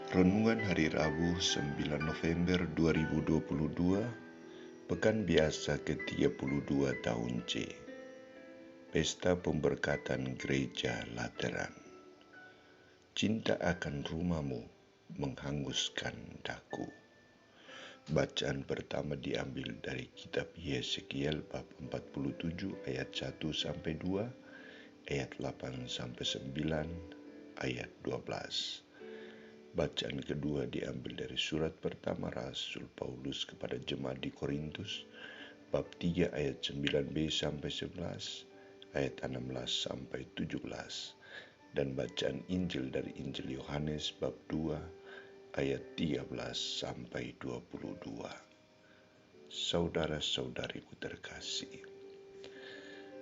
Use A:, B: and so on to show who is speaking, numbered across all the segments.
A: Renungan Hari Rabu 9 November 2022, Pekan Biasa ke-32 tahun C. Pesta Pemberkatan Gereja Lateran. Cinta akan rumahmu menghanguskan daku. Bacaan pertama diambil dari kitab Yeskiel bab 47 ayat 1-2, ayat 8-9, ayat 12. Bacaan kedua diambil dari surat pertama Rasul Paulus kepada jemaat di Korintus, bab 3 ayat 9b-11, ayat 16-17, dan bacaan Injil dari Injil Yohanes bab 2 ayat 13-22. Saudara-saudariku terkasih,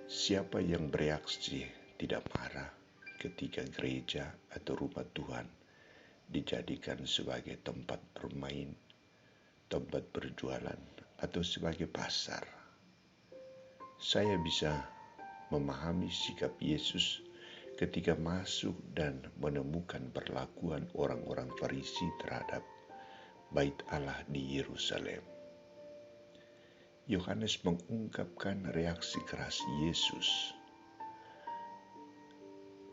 A: siapa yang bereaksi tidak marah ketika gereja atau rumah Tuhan dijadikan sebagai tempat bermain, tempat berjualan, atau sebagai pasar? Saya bisa memahami sikap Yesus ketika masuk dan menemukan perlakuan orang-orang Farisi terhadap Bait Allah di Yerusalem. Yohanes mengungkapkan reaksi keras Yesus.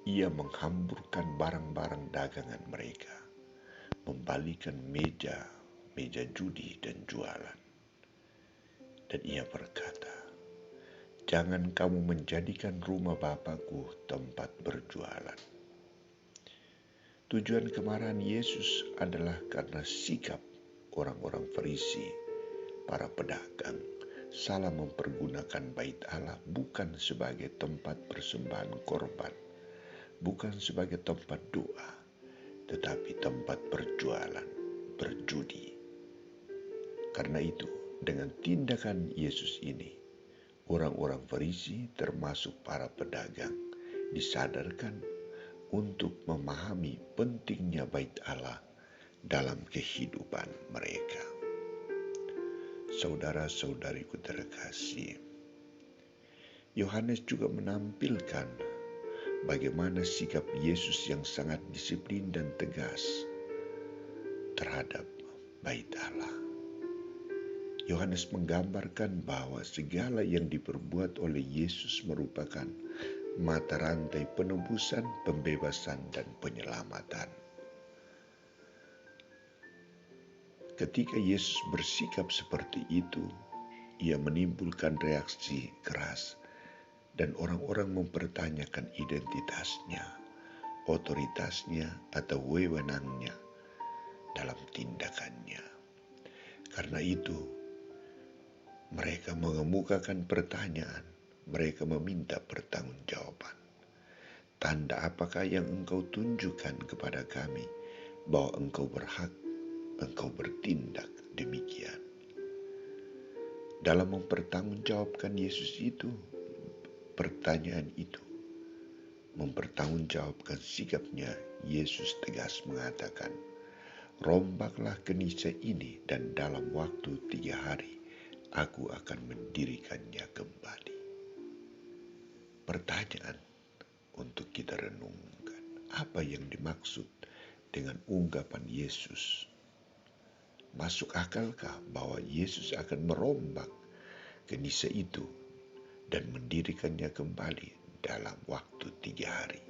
A: Ia menghamburkan barang-barang dagangan mereka, membalikan meja judi dan jualan. Dan ia berkata, "Jangan kamu menjadikan rumah Bapakku tempat berjualan." Tujuan kemarahan Yesus adalah karena sikap orang-orang Farisi, para pedagang, salah mempergunakan Bait Allah bukan sebagai tempat persembahan korban, bukan sebagai tempat doa, tetapi tempat berjualan, berjudi. Karena itu, dengan tindakan Yesus ini, orang-orang Farisi termasuk para pedagang disadarkan untuk memahami pentingnya Bait Allah dalam kehidupan mereka. Saudara-saudariku terkasih, Yohanes juga menampilkan bagaimana sikap Yesus yang sangat disiplin dan tegas terhadap Bait Allah. Yohanes menggambarkan bahwa segala yang diperbuat oleh Yesus merupakan mata rantai penebusan, pembebasan, dan penyelamatan. Ketika Yesus bersikap seperti itu, ia menimbulkan reaksi keras dan orang-orang mempertanyakan identitasnya, otoritasnya, atau wewenangnya dalam tindakannya. Karena itu, mereka mengemukakan pertanyaan, mereka meminta pertanggungjawaban. Tanda apakah yang engkau tunjukkan kepada kami bahwa engkau berhak, engkau bertindak demikian? Dalam mempertanggungjawabkan Yesus itu, pertanyaan itu mempertanggungjawabkan sikapnya. Yesus tegas mengatakan, "Rombaklah kenisah ini dan dalam waktu 3 hari Aku akan mendirikannya kembali." Pertanyaan untuk kita renungkan, apa yang dimaksud dengan ungkapan Yesus? Masuk akalkah bahwa Yesus akan merombak kenisah itu dan mendirikannya kembali dalam waktu 3 hari?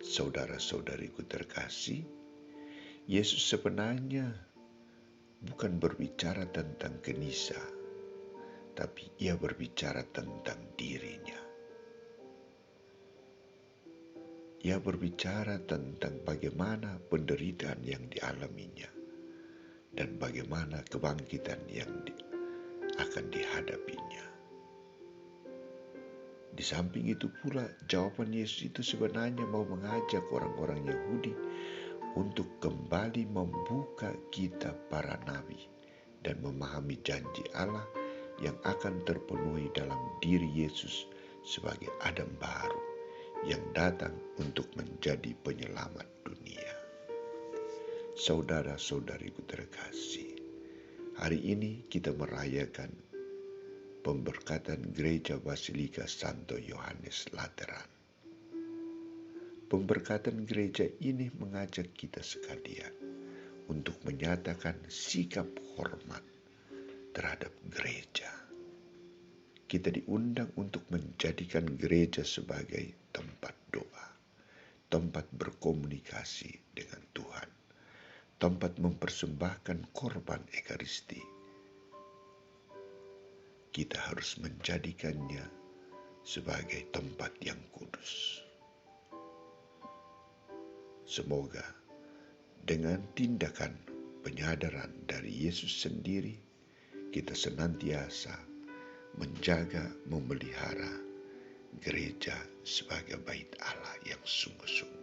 A: Saudara-saudariku terkasih, Yesus sebenarnya bukan berbicara tentang kenisah, tapi ia berbicara tentang dirinya. Ia berbicara tentang bagaimana penderitaan yang dialaminya dan bagaimana kebangkitan yang akan dihadapinya. Di samping itu pula, jawaban Yesus itu sebenarnya mau mengajak orang-orang Yahudi untuk kembali membuka kitab para nabi dan memahami janji Allah yang akan terpenuhi dalam diri Yesus sebagai Adam baru yang datang untuk menjadi penyelamat dunia. Saudara-saudariku terkasih, hari ini kita merayakan pemberkatan Gereja Basilika Santo Yohanes Lateran. Pemberkatan gereja ini mengajak kita sekalian untuk menyatakan sikap hormat terhadap gereja. Kita diundang untuk menjadikan gereja sebagai tempat doa, tempat berkomunikasi dengan Tuhan, tempat mempersembahkan korban ekaristi. Kita harus menjadikannya sebagai tempat yang kudus. Semoga dengan tindakan penyadaran dari Yesus sendiri, kita senantiasa menjaga, memelihara gereja sebagai bait Allah yang sungguh-sungguh.